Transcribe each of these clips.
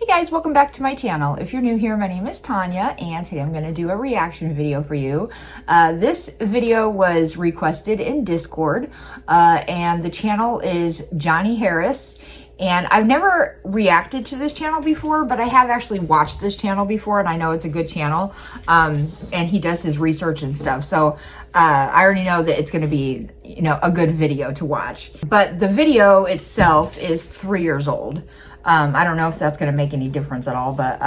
guys, welcome back to my channel. If you're new here, my name is Tanya, and today I'm going to do a reaction video for you. This video was requested in Discord, and the channel is Johnny Harris. And I've never reacted to this channel before, but I have actually watched this channel before, and I know it's a good channel. And he does his research and stuff. So I already know that it's going to be, you know, a good video to watch. But the video itself is 3 years old. I don't know if that's going to make any difference at all, but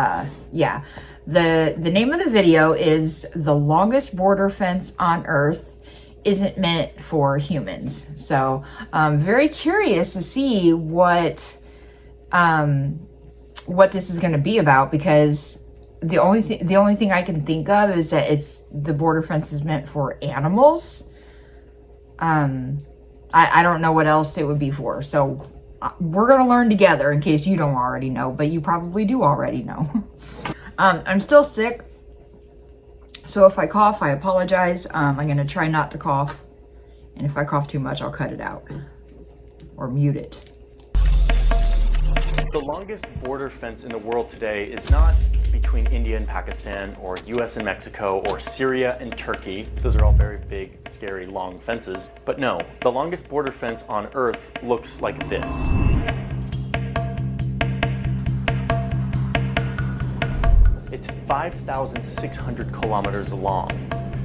yeah. The name of the video is "The Longest Border Fence on Earth Isn't Meant for Humans." So I'm very curious to see what this is going to be about, because the only thing I can think of is that the border fence is meant for animals. I don't know what else it would be for. So we're going to learn together, in case you don't already know, but you probably do already know. I'm still sick, so if I cough, I apologize. I'm going to try not to cough, and if I cough too much, I'll cut it out or mute it. The longest border fence in the world today is not between India and Pakistan, or US and Mexico, or Syria and Turkey. Those are all very big, scary, long fences. But no, the longest border fence on Earth looks like this. It's 5,600 kilometers long.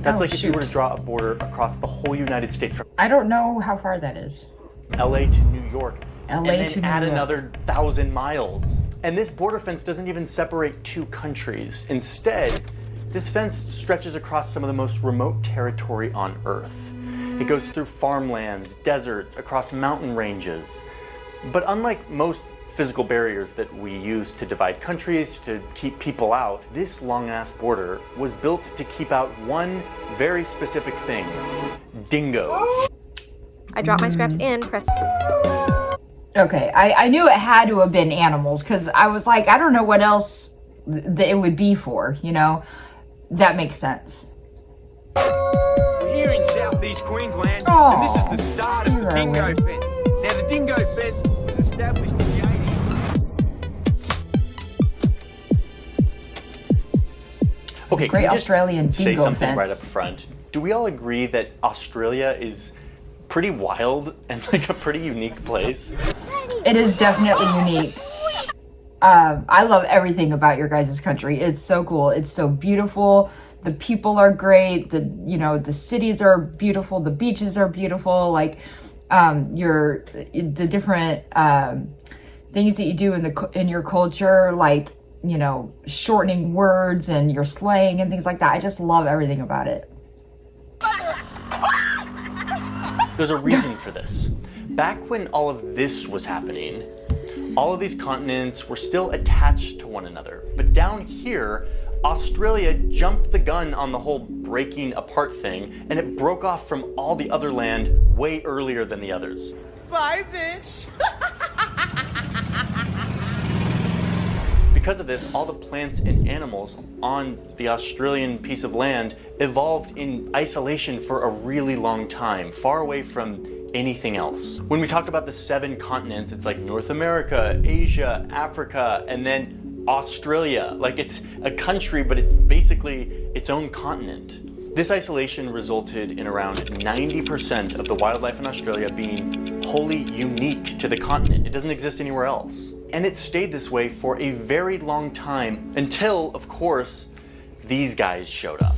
That's like if you were to draw a border across the whole United States from I don't know how far that is. LA to New York. And then add another 1,000 miles. And this border fence doesn't even separate two countries. Instead, this fence stretches across some of the most remote territory on Earth. It goes through farmlands, deserts, across mountain ranges. But unlike most physical barriers that we use to divide countries, to keep people out, this long-ass border was built to keep out one very specific thing: dingoes. I dropped my scraps in, press. Okay, I knew it had to have been animals, because I was like, I don't know what else that it would be for, you know? That makes sense. We're here in southeast Queensland, and this is the start of the dingo fence. Now, the dingo fence was established in the 80s. Okay, Great Australian say dingo something fence. right up front. Do we all agree that Australia is pretty wild and like a pretty unique place? It is definitely unique. I love everything about your guys' country. It's so cool. It's so beautiful. The people are great. The cities are beautiful. The beaches are beautiful. Like the different things that you do in your culture, like, you know, shortening words and your slang and things like that. I just love everything about it. There's a reason for this. Back when all of this was happening, all of these continents were still attached to one another. But down here, Australia jumped the gun on the whole breaking apart thing, and it broke off from all the other land way earlier than the others. Bye, bitch. Because of this, all the plants and animals on the Australian piece of land evolved in isolation for a really long time, far away from anything else. When we talk about the 7 continents, it's like North America, Asia, Africa, and then Australia. Like, it's a country, but it's basically its own continent. This isolation resulted in around 90% of the wildlife in Australia being wholly unique to the continent. It doesn't exist anywhere else. And it stayed this way for a very long time until, of course, these guys showed up.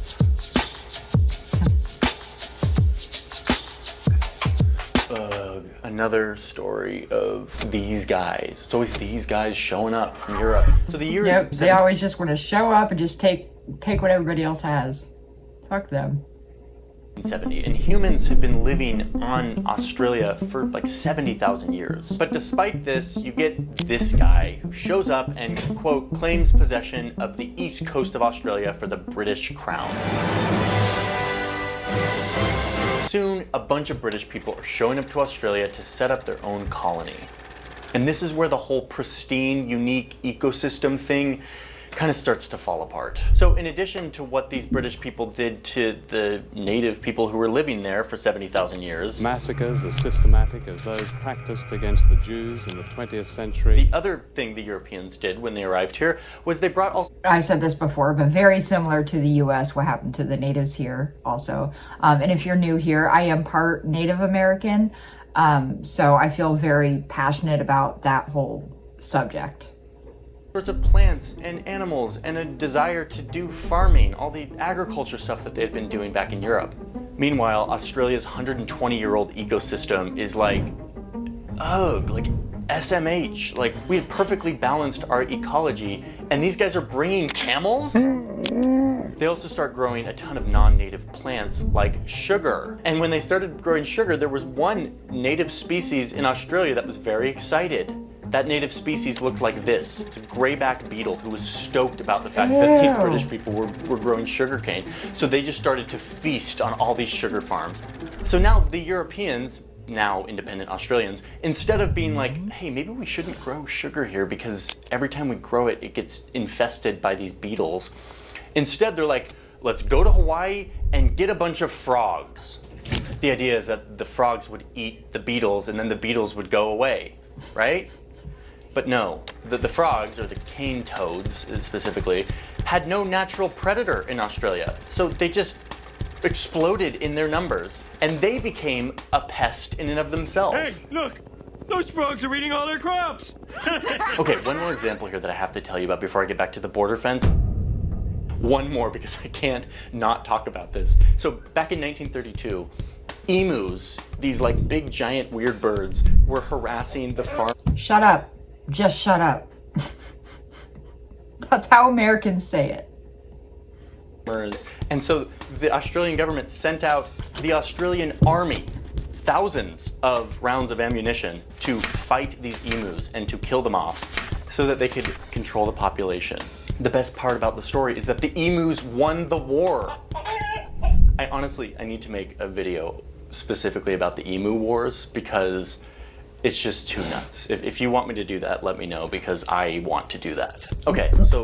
Another story of these guys. It's always these guys showing up from Europe. So the year Yep, they always just want to show up and just take what everybody else has. Fuck them. 1970, and humans have been living on Australia for like 70,000 years. But despite this, you get this guy who shows up and, quote, claims possession of the east coast of Australia for the British Crown. Soon, a bunch of British people are showing up to Australia to set up their own colony. And this is where the whole pristine, unique ecosystem thing kind of starts to fall apart. So in addition to what these British people did to the native people who were living there for 70,000 years, massacres as systematic as those practiced against the Jews in the 20th century. The other thing the Europeans did when they arrived here was they brought also... I've said this before, but very similar to the US, what happened to the natives here also. And if you're new here, I am part Native American, so I feel very passionate about that whole subject. Sorts of plants and animals and a desire to do farming, all the agriculture stuff that they had been doing back in Europe. Meanwhile, Australia's 120-year-old ecosystem is like, ugh, like SMH. Like, we had perfectly balanced our ecology, and these guys are bringing camels? They also start growing a ton of non-native plants like sugar. And when they started growing sugar, there was one native species in Australia that was very excited. That native species looked like this. It's a greyback beetle who was stoked about the fact that these British people were growing sugarcane. So they just started to feast on all these sugar farms. So now the Europeans, now independent Australians, instead of being like, hey, maybe we shouldn't grow sugar here because every time we grow it, it gets infested by these beetles. Instead, they're like, let's go to Hawaii and get a bunch of frogs. The idea is that the frogs would eat the beetles and then the beetles would go away, right? But no, the frogs, or the cane toads specifically, had no natural predator in Australia. So they just exploded in their numbers, and they became a pest in and of themselves. Hey, look! Those frogs are eating all our crops! Okay, one more example here that I have to tell you about before I get back to the border fence. One more, because I can't not talk about this. So back in 1932, emus, these like big giant weird birds, were harassing the farm. Shut up. Just shut up. That's how Americans say it. And so the Australian government sent out the Australian Army, thousands of rounds of ammunition to fight these emus and to kill them off so that they could control the population. The best part about the story is that the emus won the war. I need to make a video specifically about the emu wars because it's just too nuts. If you want me to do that, let me know because I want to do that. Okay, so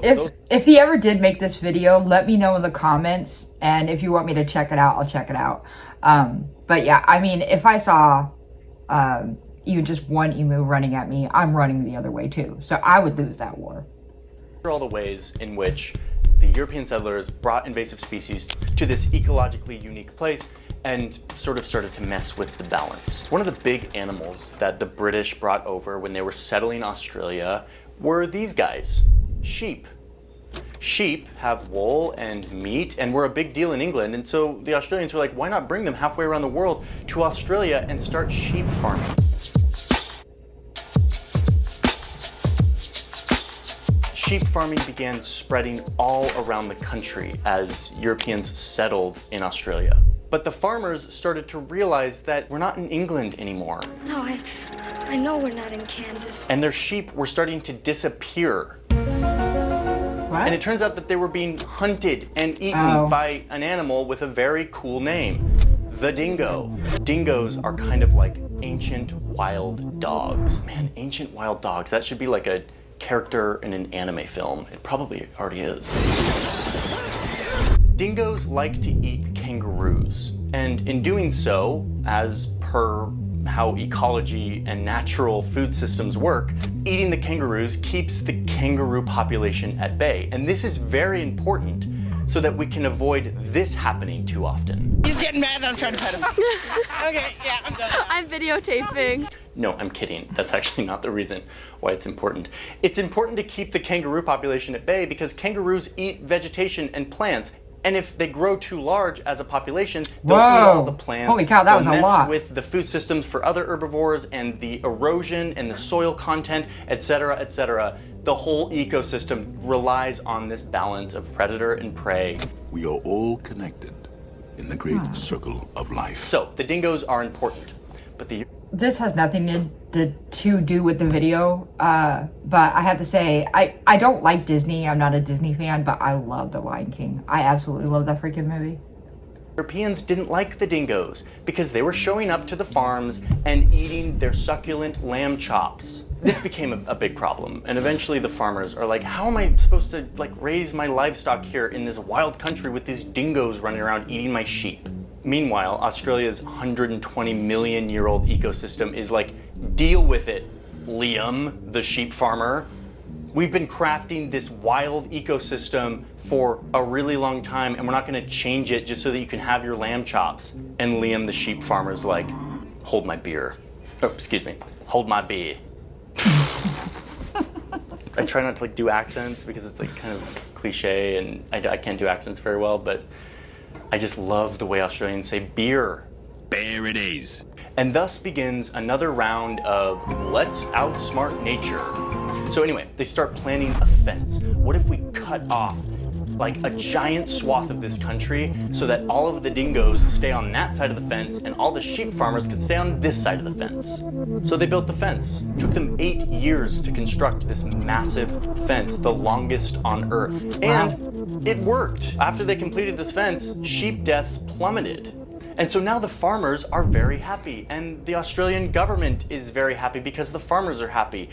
if he ever did make this video, let me know in the comments, and if you want me to check it out, I'll check it out. But yeah, I mean, if I saw even just one emu running at me, I'm running the other way too. So I would lose that war. All the ways in which the European settlers brought invasive species to this ecologically unique place and sort of started to mess with the balance. One of the big animals that the British brought over when they were settling Australia were these guys, sheep. Sheep have wool and meat and were a big deal in England, and so the Australians were like, why not bring them halfway around the world to Australia and start sheep farming? Sheep farming began spreading all around the country as Europeans settled in Australia. But the farmers started to realize that we're not in England anymore. No, I know we're not in Kansas. And their sheep were starting to disappear. What? And it turns out that they were being hunted and eaten by an animal with a very cool name, the dingo. Dingoes are kind of like ancient wild dogs. Man, ancient wild dogs, that should be like a character in an anime film. It probably already is. Dingoes like to eat kangaroos, and in doing so, as per how ecology and natural food systems work, eating the kangaroos keeps the kangaroo population at bay. And this is very important so that we can avoid this happening too often. He's getting mad that I'm trying to pet him. Okay, yeah, I'm done. I'm videotaping. No, I'm kidding. That's actually not the reason why it's important. It's important to keep the kangaroo population at bay because kangaroos eat vegetation and plants. And if they grow too large as a population, they'll eat all the plants. Holy cow, that was a lot. With the food systems for other herbivores and the erosion and the soil content, etc., etc. The whole ecosystem relies on this balance of predator and prey. We are all connected in the great circle of life. So the dingoes are important, but this has nothing to do with the video, but I have to say, I don't like Disney. I'm not a Disney fan, but I love The Lion King. I absolutely love that freaking movie. Europeans didn't like the dingoes because they were showing up to the farms and eating their succulent lamb chops. This became a big problem, and eventually the farmers are like, how am I supposed to like raise my livestock here in this wild country with these dingoes running around eating my sheep? Meanwhile, Australia's 120 million year old ecosystem is like, deal with it, Liam, the sheep farmer. We've been crafting this wild ecosystem for a really long time, and we're not gonna change it just so that you can have your lamb chops. And Liam, the sheep farmer's like, hold my beer. Oh, excuse me, hold my beer. I try not to like do accents because it's like kind of cliche, and I can't do accents very well, but I just love the way Australians say beer. Bear it is. And thus begins another round of let's outsmart nature. So anyway, they start planning a fence. What if we cut off like a giant swath of this country so that all of the dingoes stay on that side of the fence and all the sheep farmers could stay on this side of the fence? So they built the fence. It took them 8 years to construct this massive fence, the longest on Earth. And it worked. After they completed this fence, sheep deaths plummeted. And so now the farmers are very happy, and the Australian government is very happy because the farmers are happy.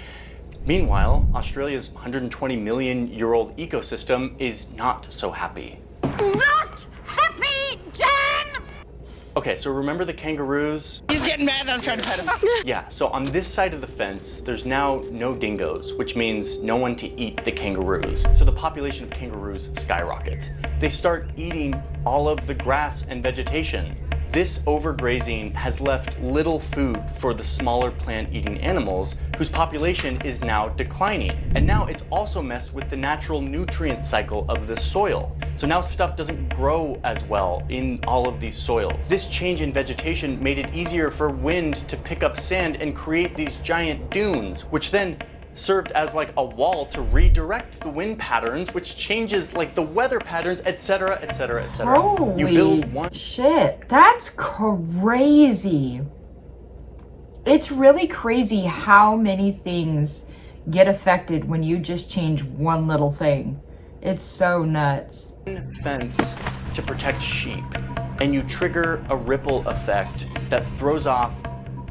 Meanwhile, Australia's 120 million year old ecosystem is not so happy. Not happy, Dan! Okay, so remember the kangaroos? He's getting mad that I'm trying to pet him. Yeah, so on this side of the fence, there's now no dingoes, which means no one to eat the kangaroos. So the population of kangaroos skyrockets. They start eating all of the grass and vegetation. This overgrazing has left little food for the smaller plant-eating animals, whose population is now declining. And now it's also messed with the natural nutrient cycle of the soil. So now stuff doesn't grow as well in all of these soils. This change in vegetation made it easier for wind to pick up sand and create these giant dunes, which then served as like a wall to redirect the wind patterns, which changes like the weather patterns, etc., etc., etc. You build one shit, that's crazy. It's really crazy how many things get affected when you just change one little thing. It's so nuts. Fence to protect sheep, and you trigger a ripple effect that throws off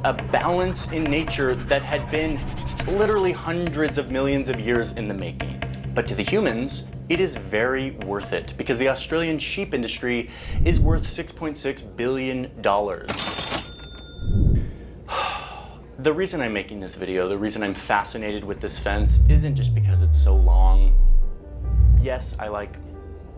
a balance in nature that had been literally hundreds of millions of years in the making. But to the humans, it is very worth it because the Australian sheep industry is worth $6.6 billion. The reason I'm making this video, the reason I'm fascinated with this fence isn't just because it's so long. Yes, I like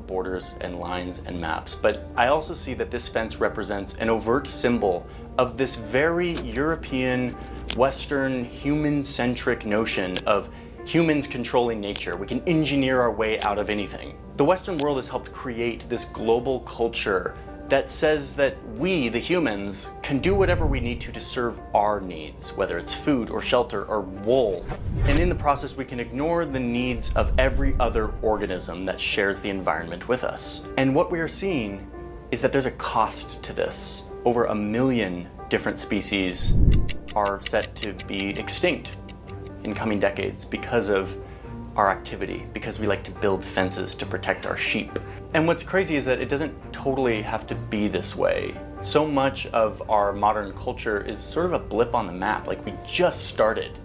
borders and lines and maps, but I also see that this fence represents an overt symbol of this very European, Western, human-centric notion of humans controlling nature. We can engineer our way out of anything. The Western world has helped create this global culture that says that we, the humans, can do whatever we need to serve our needs, whether it's food or shelter or wool. And in the process, we can ignore the needs of every other organism that shares the environment with us. And what we are seeing is that there's a cost to this. Over 1 million different species are set to be extinct in coming decades because of our activity, because we like to build fences to protect our sheep. And what's crazy is that it doesn't totally have to be this way. So much of our modern culture is sort of a blip on the map. Like, we just started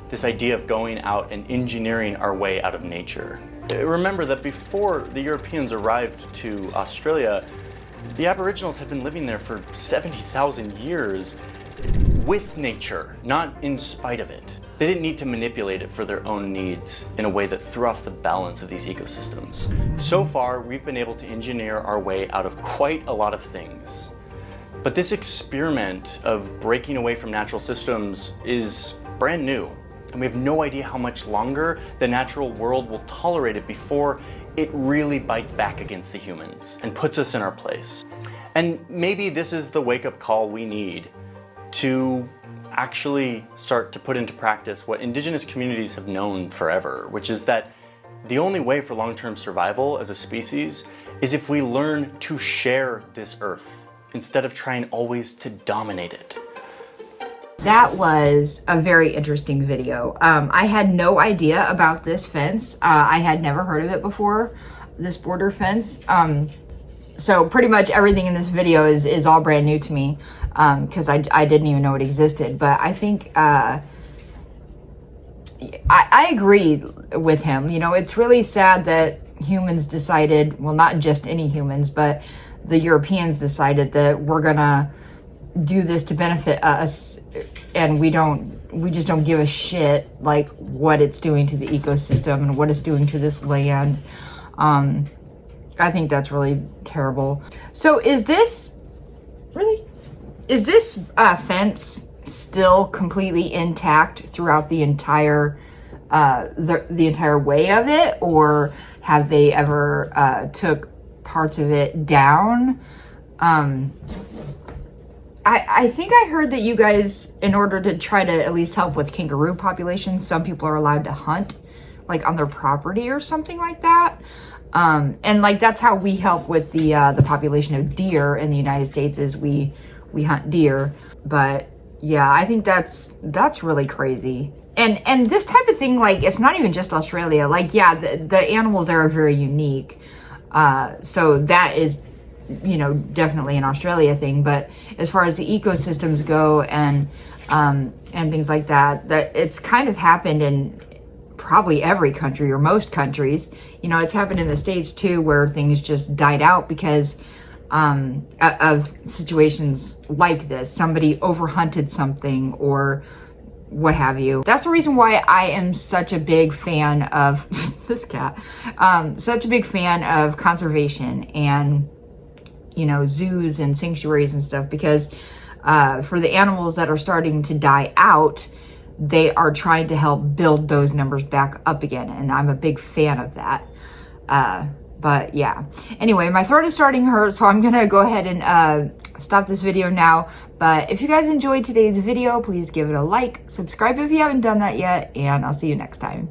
this idea of going out and engineering our way out of nature. Remember that before the Europeans arrived to Australia, the Aboriginals had been living there for 70,000 years with nature, not in spite of it. They didn't need to manipulate it for their own needs in a way that threw off the balance of these ecosystems. So far, we've been able to engineer our way out of quite a lot of things. But this experiment of breaking away from natural systems is brand new, and we have no idea how much longer the natural world will tolerate it before it really bites back against the humans and puts us in our place. And maybe this is the wake-up call we need to actually start to put into practice what Indigenous communities have known forever, which is that the only way for long-term survival as a species is if we learn to share this earth instead of trying always to dominate it. That was a very interesting video. I had no idea about this fence. I had never heard of it before, this border fence. So pretty much everything in this video is all brand new to me because I didn't even know it existed. But I think I agree with him. You know, it's really sad that humans decided, well, not just any humans, but the Europeans decided that we're gonna do this to benefit us, and we just don't give a shit like what it's doing to the ecosystem and what it's doing to this land. I think that's really terrible. So is this fence still completely intact throughout the entire the entire way of it, or have they ever took parts of it down? I think I heard that you guys, in order to try to at least help with kangaroo populations, some people are allowed to hunt like on their property or something like that. And like that's how we help with the population of deer in the United States, is we hunt deer. But yeah, I think that's really crazy. And this type of thing, like, it's not even just Australia. Like, yeah, the animals there are very unique. So that is, you know, definitely an Australia thing. But as far as the ecosystems go and things like that, that it's kind of happened in probably every country or most countries. You know, it's happened in the States too, where things just died out because of situations like this. Somebody overhunted something or what have you. That's the reason why I am such a big fan of this cat, such a big fan of conservation and, you know, zoos and sanctuaries and stuff, because for the animals that are starting to die out, they are trying to help build those numbers back up again, and I'm a big fan of that. But yeah, anyway, my throat is starting to hurt, so I'm gonna go ahead and stop this video now. But if you guys enjoyed today's video, please give it a like, subscribe if you haven't done that yet, and I'll see you next time.